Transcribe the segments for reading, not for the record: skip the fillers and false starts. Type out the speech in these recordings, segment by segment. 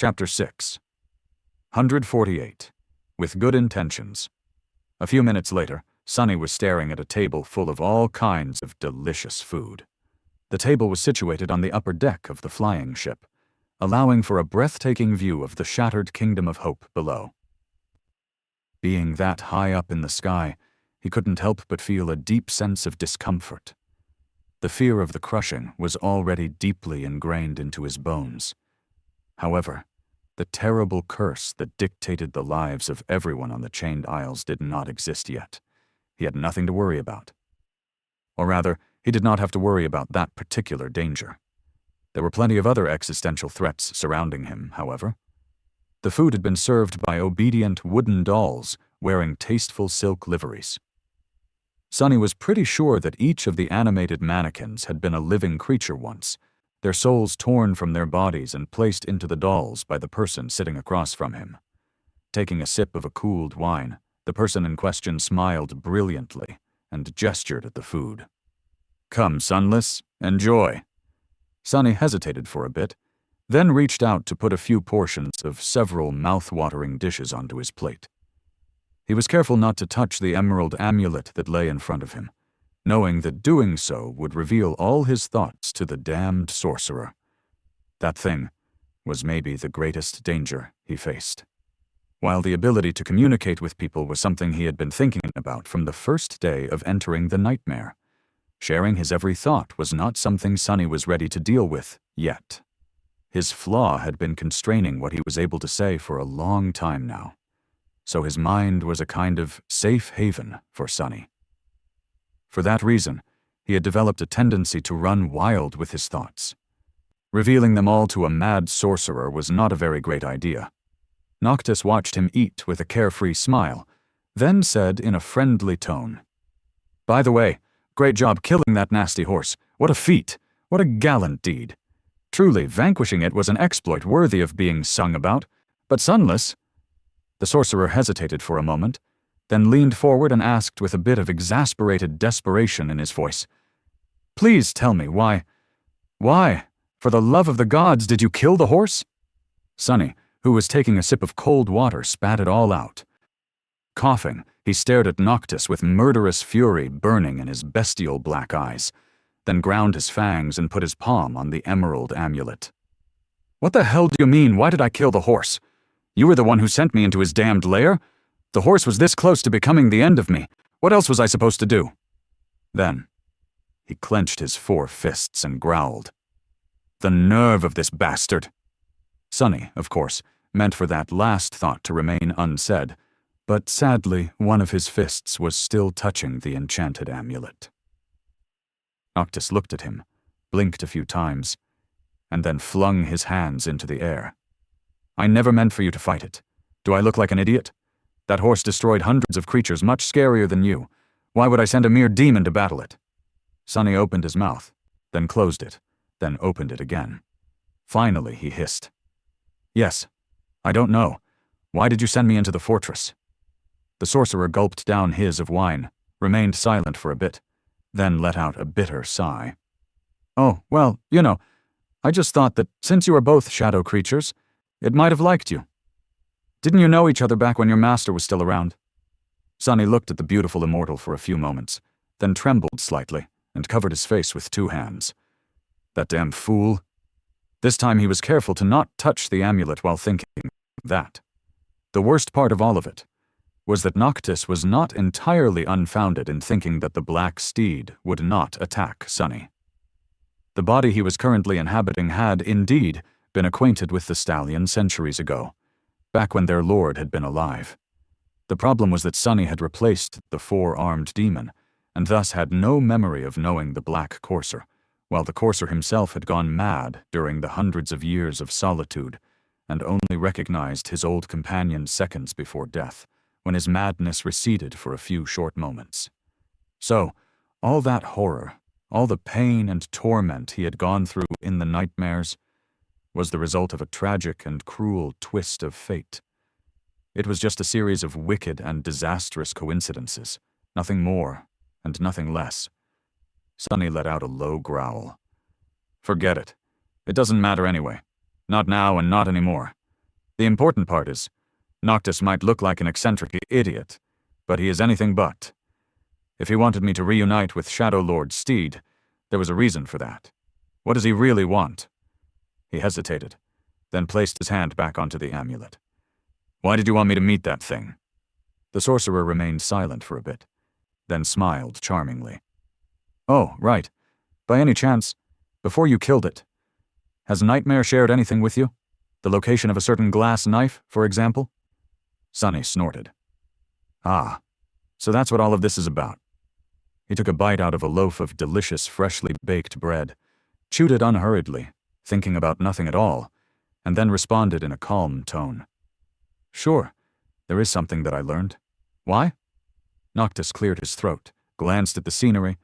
Chapter 6. 148. With Good Intentions. A few minutes later, Sonny was staring at a table full of all kinds of delicious food. The table was situated on the upper deck of the flying ship, allowing for a breathtaking view of the shattered Kingdom of Hope below. Being that high up in the sky, he couldn't help but feel a deep sense of discomfort. The fear of the crushing was already deeply ingrained into his bones. However, the terrible curse that dictated the lives of everyone on the Chained Isles did not exist yet. He had nothing to worry about. Or rather, he did not have to worry about that particular danger. There were plenty of other existential threats surrounding him, however. The food had been served by obedient wooden dolls wearing tasteful silk liveries. Sonny was pretty sure that each of the animated mannequins had been a living creature once, their souls torn from their bodies and placed into the dolls by the person sitting across from him. Taking a sip of a cooled wine, the person in question smiled brilliantly and gestured at the food. "Come, Sunless, enjoy." Sonny hesitated for a bit, then reached out to put a few portions of several mouth-watering dishes onto his plate. He was careful not to touch the emerald amulet that lay in front of him, knowing that doing so would reveal all his thoughts to the damned sorcerer. That thing was maybe the greatest danger he faced. While the ability to communicate with people was something he had been thinking about from the first day of entering the nightmare, sharing his every thought was not something Sonny was ready to deal with yet. His flaw had been constraining what he was able to say for a long time now, so his mind was a kind of safe haven for Sonny. For that reason, he had developed a tendency to run wild with his thoughts. Revealing them all to a mad sorcerer was not a very great idea. Noctis watched him eat with a carefree smile, then said in a friendly tone, "By the way, great job killing that nasty horse. What a feat! What a gallant deed! Truly, vanquishing it was an exploit worthy of being sung about. But Sunless—" The sorcerer hesitated for a moment, then leaned forward and asked with a bit of exasperated desperation in his voice, "Please tell me why, for the love of the gods, did you kill the horse?" Sonny, who was taking a sip of cold water, spat it all out. Coughing, he stared at Noctis with murderous fury burning in his bestial black eyes, then ground his fangs and put his palm on the emerald amulet. "What the hell do you mean, why did I kill the horse? You were the one who sent me into his damned lair? The horse was this close to becoming the end of me. What else was I supposed to do?" Then, he clenched his 4 fists and growled, "The nerve of this bastard!" Sonny, of course, meant for that last thought to remain unsaid, but sadly, one of his fists was still touching the enchanted amulet. Noctis looked at him, blinked a few times, and then flung his hands into the air. "I never meant for you to fight it. Do I look like an idiot? That horse destroyed hundreds of creatures much scarier than you. Why would I send a mere demon to battle it?" Sonny opened his mouth, then closed it, then opened it again. Finally, he hissed, "Yes, I don't know. Why did you send me into the fortress?" The sorcerer gulped down his of wine, remained silent for a bit, then let out a bitter sigh. "Oh, well, I just thought that since you are both shadow creatures, it might have liked you. Didn't you know each other back when your master was still around?" Sonny looked at the beautiful immortal for a few moments, then trembled slightly and covered his face with 2 hands. That damn fool. This time he was careful to not touch the amulet while thinking that. The worst part of all of it was that Noctis was not entirely unfounded in thinking that the black steed would not attack Sonny. The body he was currently inhabiting had, indeed, been acquainted with the stallion centuries ago, back when their lord had been alive. The problem was that Sonny had replaced the 4-armed demon, and thus had no memory of knowing the black courser, while the courser himself had gone mad during the hundreds of years of solitude, and only recognized his old companion seconds before death, when his madness receded for a few short moments. So, all that horror, all the pain and torment he had gone through in the nightmares, was the result of a tragic and cruel twist of fate. It was just a series of wicked and disastrous coincidences, nothing more and nothing less. Sonny let out a low growl. "Forget it. It doesn't matter anyway. Not now and not anymore. The important part is, Noctis might look like an eccentric idiot, but he is anything but. If he wanted me to reunite with Shadow Lord Steed, there was a reason for that. What does he really want? He hesitated, then placed his hand back onto the amulet. Why did you want me to meet that thing? The sorcerer remained silent for a bit, then smiled charmingly. Oh, right. By any chance, before you killed it, has Nightmare shared anything with you? The location of a certain glass knife, for example? Sunny snorted. Ah, so that's what all of this is about. He took a bite out of a loaf of delicious, freshly baked bread, chewed it unhurriedly, thinking about nothing at all, and then responded in a calm tone. Sure, there is something that I learned. Why? Noctis cleared his throat, glanced at the scenery,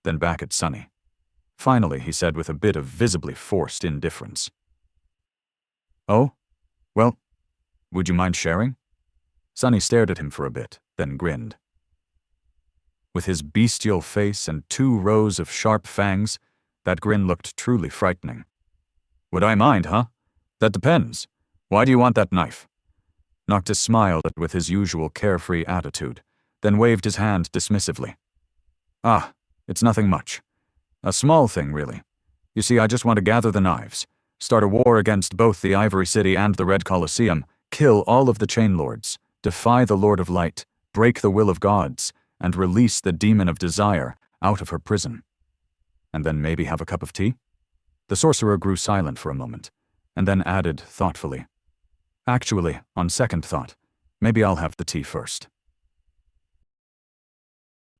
then back at Sunny. Finally, he said with a bit of visibly forced indifference. Oh? Well, would you mind sharing? Sunny stared at him for a bit, then grinned. With his bestial face and 2 rows of sharp fangs, that grin looked truly frightening. Would I mind, huh? That depends. Why do you want that knife? Noctis smiled with his usual carefree attitude, then waved his hand dismissively. Ah, it's nothing much. A small thing, really. You see, I just want to gather the knives, start a war against both the Ivory City and the Red Colosseum, kill all of the Chain Lords, defy the Lord of Light, break the will of gods, and release the Demon of Desire out of her prison. And then maybe have a cup of tea? The sorcerer grew silent for a moment, and then added thoughtfully, Actually, on second thought, maybe I'll have the tea first.